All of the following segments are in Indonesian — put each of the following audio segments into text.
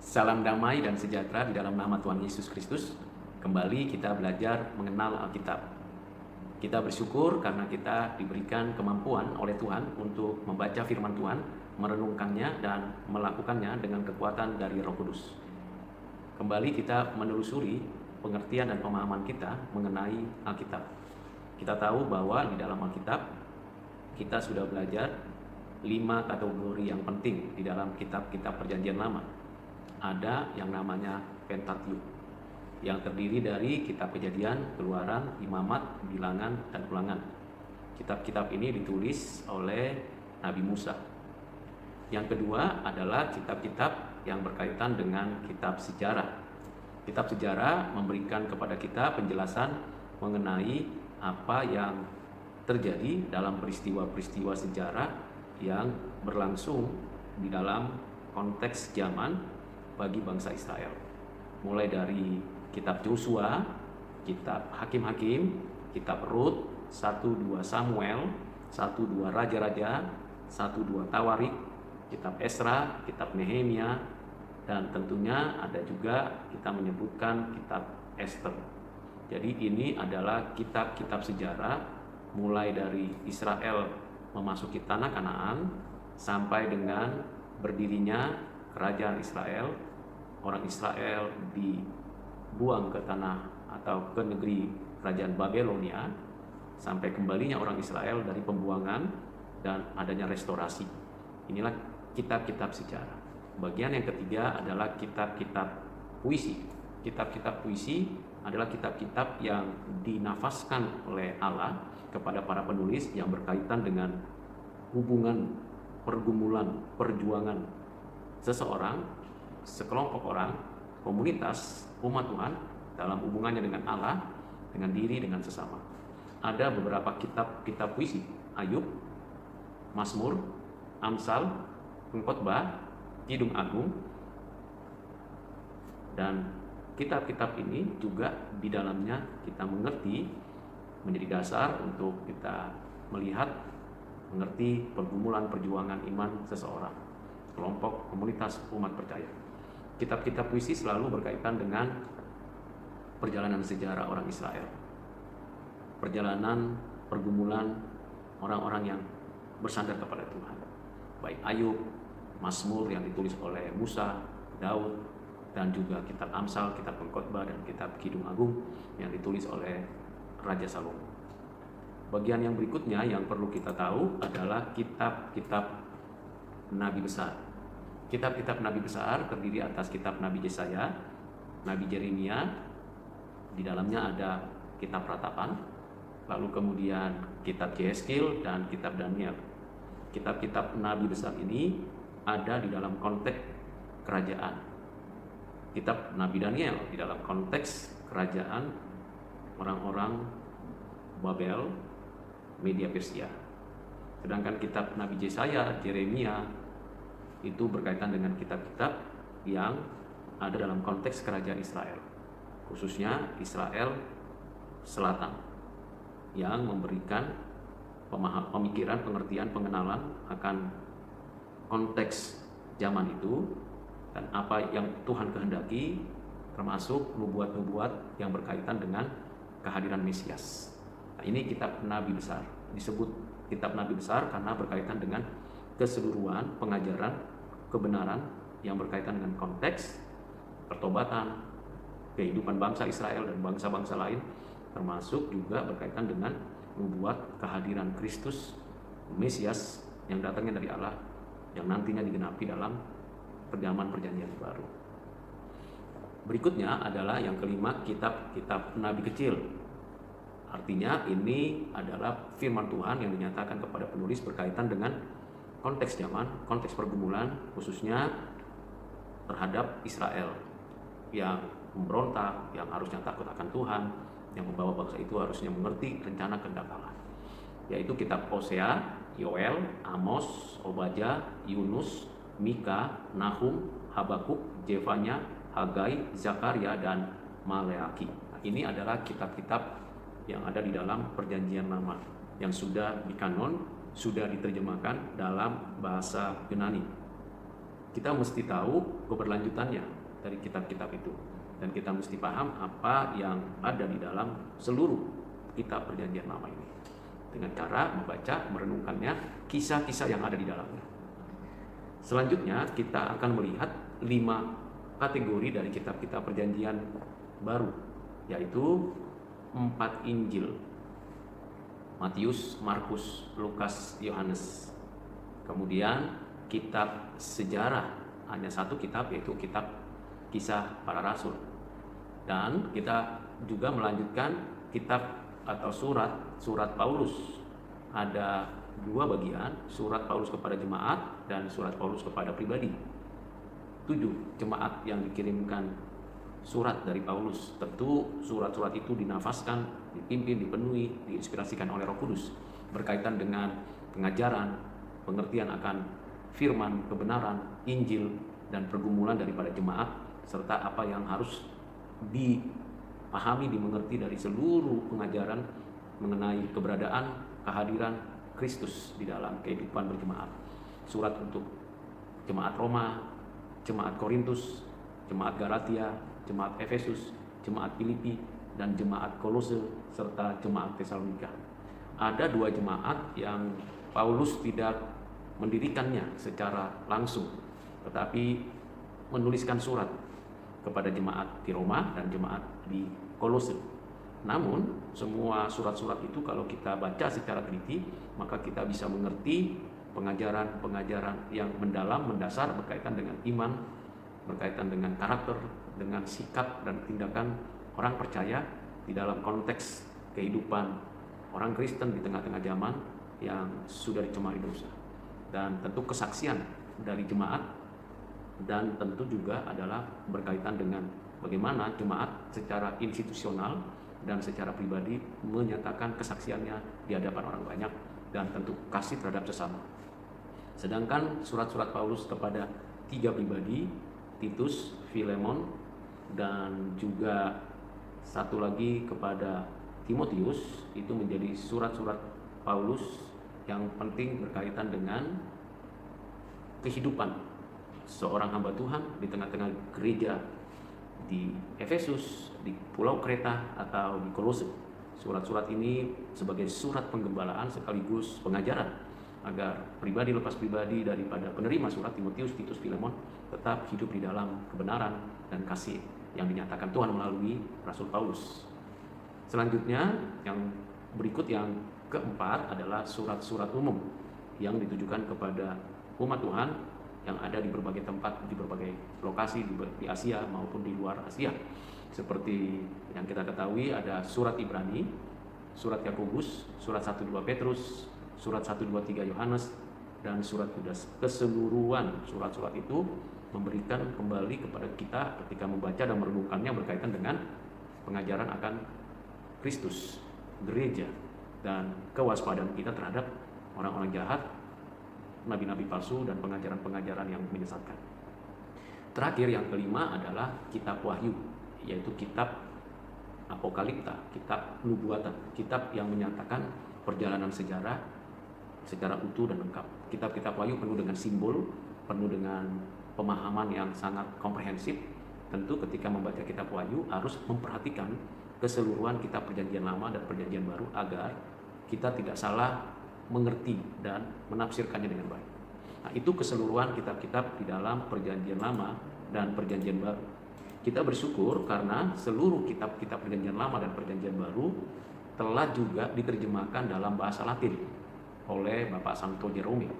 Salam damai dan sejahtera di dalam nama Tuhan Yesus Kristus. Kembali kita belajar mengenal Alkitab. Kita bersyukur karena kita diberikan kemampuan oleh Tuhan untuk membaca firman Tuhan, merenungkannya dan melakukannya dengan kekuatan dari Roh Kudus. Kembali kita menelusuri pengertian dan pemahaman kita mengenai Alkitab. Kita tahu bahwa di dalam Alkitab kita sudah belajar 5 kategori yang penting di dalam kitab-kitab Perjanjian Lama. Ada yang namanya Pentateuch, yang terdiri dari kitab Kejadian, Keluaran, Imamat, Bilangan, dan Ulangan. Kitab-kitab ini ditulis oleh Nabi Musa. Yang kedua adalah kitab-kitab yang berkaitan dengan kitab sejarah. Kitab sejarah memberikan kepada kita penjelasan mengenai apa yang terjadi dalam peristiwa-peristiwa sejarah yang berlangsung di dalam konteks zaman bagi bangsa Israel. Mulai dari kitab Yosua, kitab Hakim-Hakim, kitab Rut, 1-2 Samuel, 1-2 Raja-Raja, 1-2 Tawarik, kitab Esra, kitab Nehemia, dan tentunya ada juga kita menyebutkan kitab Ester. Jadi ini adalah kitab-kitab sejarah mulai dari Israel memasuki tanah Kanaan sampai dengan berdirinya kerajaan Israel. Orang Israel dibuang ke tanah atau ke negeri kerajaan Babelonia, sampai kembalinya orang Israel dari pembuangan dan adanya restorasi. Inilah kitab-kitab sejarah. Bagian yang ketiga adalah kitab-kitab puisi. Kitab-kitab puisi adalah kitab-kitab yang dinafaskan oleh Allah kepada para penulis yang berkaitan dengan hubungan, pergumulan, perjuangan seseorang, sekelompok orang, komunitas, umat Tuhan dalam hubungannya dengan Allah, dengan diri, dengan sesama. Ada beberapa kitab-kitab puisi: Ayub, Mazmur, Amsal, Pengkhotbah, Kidung Agung. Dan kitab-kitab ini juga di dalamnya kita mengerti, menjadi dasar untuk kita melihat, mengerti pergumulan perjuangan iman seseorang, kelompok, komunitas, umat percaya. Kitab-kitab puisi selalu berkaitan dengan perjalanan sejarah orang Israel, perjalanan pergumulan orang-orang yang bersandar kepada Tuhan. Baik Ayub, Mazmur yang ditulis oleh Musa, Daud, dan juga kitab Amsal, kitab Pengkhotbah, dan kitab Kidung Agung yang ditulis oleh Raja Salomo. Bagian yang berikutnya yang perlu kita tahu adalah kitab-kitab Nabi besar. Kitab-kitab Nabi besar terdiri atas kitab Nabi Yesaya, Nabi Yeremia, di dalamnya ada kitab Ratapan, lalu kemudian kitab Yehezkiel dan kitab Daniel. Kitab-kitab Nabi besar ini ada di dalam konteks kerajaan. Kitab Nabi Daniel di dalam konteks kerajaan orang-orang Babel, Media Persia. Sedangkan kitab Nabi Yesaya, Yeremia itu berkaitan dengan kitab-kitab yang ada dalam konteks kerajaan Israel, khususnya Israel Selatan, yang memberikan pemikiran, pengertian, pengenalan akan konteks zaman itu dan apa yang Tuhan kehendaki, termasuk nubuat-nubuat yang berkaitan dengan kehadiran Mesias. Nah, ini kitab Nabi besar. Disebut kitab Nabi besar karena berkaitan dengan keseluruhan pengajaran kebenaran yang berkaitan dengan konteks pertobatan, kehidupan bangsa Israel dan bangsa-bangsa lain, termasuk juga berkaitan dengan nubuat kehadiran Kristus, Mesias yang datangnya dari Allah, yang nantinya digenapi dalam zaman Perjanjian Baru. Berikutnya adalah yang kelima, kitab-kitab Nabi kecil. Artinya ini adalah firman Tuhan yang dinyatakan kepada penulis berkaitan dengan konteks zaman, konteks pergumulan, khususnya terhadap Israel yang memberontak, yang harusnya takut akan Tuhan, yang membawa bangsa itu harusnya mengerti rencana kehendak Allah. Yaitu kitab Hosea, Yoel, Amos, Obadya, Yunus, Mika, Nahum, Habakuk, Jefanya, Hagai, Zakaria, dan Maleaki. Nah, ini adalah kitab-kitab yang ada di dalam Perjanjian Lama yang sudah dikanon, sudah diterjemahkan dalam bahasa Yunani. kita mesti tahu keberlanjutannya dari kitab-kitab itu, dan kita mesti paham apa yang ada di dalam seluruh kitab Perjanjian Lama ini dengan cara membaca, merenungkannya, kisah-kisah yang ada di dalamnya. Selanjutnya kita akan melihat 5 kategori dari kitab-kitab Perjanjian Baru, yaitu 4 Injil: Matius, Markus, Lukas, Yohanes. Kemudian kitab sejarah, hanya 1 kitab, yaitu kitab Kisah Para Rasul. Dan kita juga melanjutkan kitab atau surat Paulus. Ada 2 bagian, surat Paulus kepada jemaat dan surat Paulus kepada pribadi. 7 jemaat yang dikirimkan surat dari Paulus. Tentu surat-surat itu dinafaskan, dipimpin, dipenuhi, diinspirasikan oleh Roh Kudus, berkaitan dengan pengajaran, pengertian akan firman, kebenaran, Injil, dan pergumulan daripada jemaat, serta apa yang harus dipahami, dimengerti dari seluruh pengajaran mengenai keberadaan, kehadiran Kristus di dalam kehidupan berjemaat. Surat untuk jemaat Roma, jemaat Korintus, jemaat Galatia, jemaat Efesus, jemaat Filipi, dan jemaat Kolose, serta jemaat Tesalonika. Ada 2 jemaat yang Paulus tidak mendirikannya secara langsung, tetapi menuliskan surat kepada jemaat di Roma dan jemaat di Kolose. Namun semua surat-surat itu kalau kita baca secara teliti, maka kita bisa mengerti pengajaran-pengajaran yang mendalam, mendasar, berkaitan dengan iman, berkaitan dengan karakter, dengan sikap dan tindakan orang percaya di dalam konteks kehidupan orang Kristen di tengah-tengah zaman yang sudah dicemari dosa. Dan tentu kesaksian dari jemaat, dan tentu juga adalah berkaitan dengan bagaimana jemaat secara institusional dan secara pribadi menyatakan kesaksiannya di hadapan orang banyak, dan tentu kasih terhadap sesama. Sedangkan surat-surat Paulus kepada 3 pribadi, Titus, Filemon, dan juga 1 lagi kepada Timotius, itu menjadi surat-surat Paulus yang penting berkaitan dengan kehidupan seorang hamba Tuhan di tengah-tengah gereja di Efesus, di Pulau Kreta, atau di Kolose. Surat-surat ini sebagai surat penggembalaan sekaligus pengajaran agar pribadi lepas pribadi daripada penerima surat, Timotius, Titus, Filemon, tetap hidup di dalam kebenaran dan kasih yang dinyatakan Tuhan melalui Rasul Paulus. Selanjutnya yang berikut, yang keempat, adalah surat-surat umum yang ditujukan kepada umat Tuhan yang ada di berbagai tempat, di berbagai lokasi di Asia maupun di luar Asia. Seperti yang kita ketahui, ada surat Ibrani, surat Yakobus, surat 1-2 Petrus, surat 1-2-3 Yohanes, dan surat Yudas. Keseluruhan surat-surat itu memberikan kembali kepada kita ketika membaca dan merenungkannya berkaitan dengan pengajaran akan Kristus, gereja, dan kewaspadaan kita terhadap orang-orang jahat, nabi-nabi palsu, dan pengajaran-pengajaran yang menyesatkan. Terakhir, yang kelima adalah kitab Wahyu, yaitu kitab Apokalipta, kitab nubuatan, kitab yang menyatakan perjalanan sejarah secara utuh dan lengkap. Kitab-kitab Wahyu penuh dengan simbol, penuh dengan pemahaman yang sangat komprehensif. Tentu ketika membaca kitab Wahyu harus memperhatikan keseluruhan kitab Perjanjian Lama dan Perjanjian Baru agar kita tidak salah mengerti dan menafsirkannya dengan baik. Nah, itu keseluruhan kitab-kitab di dalam Perjanjian Lama dan Perjanjian Baru. Kita bersyukur karena seluruh kitab-kitab Perjanjian Lama dan Perjanjian Baru telah juga diterjemahkan dalam bahasa Latin oleh Bapak Santo Jerome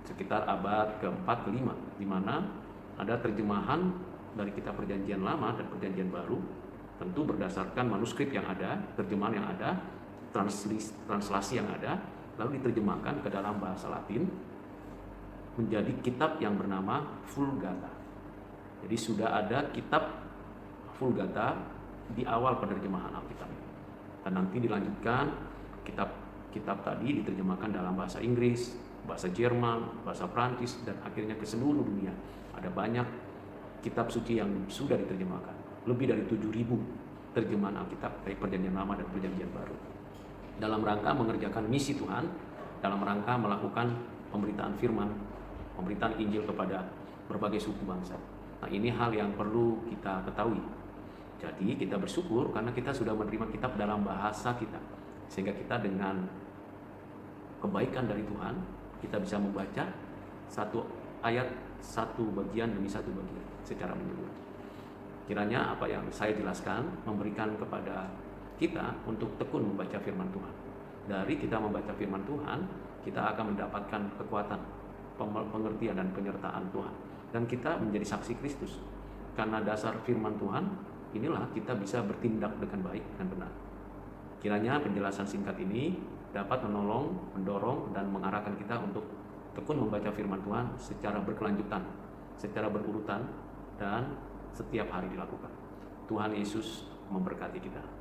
sekitar abad ke-4 ke-5, di mana ada terjemahan dari kitab Perjanjian Lama dan Perjanjian Baru, tentu berdasarkan manuskrip yang ada, terjemahan yang ada, translasi yang ada, lalu diterjemahkan ke dalam bahasa Latin menjadi kitab yang bernama Vulgata. Jadi sudah ada kitab Vulgata di awal penerjemahan Alkitab. Dan nanti dilanjutkan kitab tadi diterjemahkan dalam bahasa Inggris, bahasa Jerman, bahasa Prancis, dan akhirnya ke seluruh dunia. Ada banyak kitab suci yang sudah diterjemahkan. Lebih dari 7.000 terjemahan Alkitab dari Perjanjian Lama dan Perjanjian Baru. Dalam rangka mengerjakan misi Tuhan, dalam rangka melakukan pemberitaan firman, pemberitaan Injil kepada berbagai suku bangsa. Nah, ini hal yang perlu kita ketahui. Jadi kita bersyukur karena kita sudah menerima kitab dalam bahasa kita, sehingga kita dengan kebaikan dari Tuhan kita bisa membaca satu ayat, satu bagian demi satu bagian secara menyeluruh. Kiranya apa yang saya jelaskan memberikan kepada kita untuk tekun membaca firman Tuhan. Dari kita membaca firman Tuhan, kita akan mendapatkan kekuatan, pengertian dan penyertaan Tuhan, dan kita menjadi saksi Kristus. Karena dasar firman Tuhan, inilah kita bisa bertindak dengan baik dan benar. Kiranya penjelasan singkat ini dapat menolong, mendorong, dan mengarahkan kita untuk tekun membaca firman Tuhan secara berkelanjutan, secara berurutan, dan setiap hari dilakukan. Tuhan Yesus memberkati kita.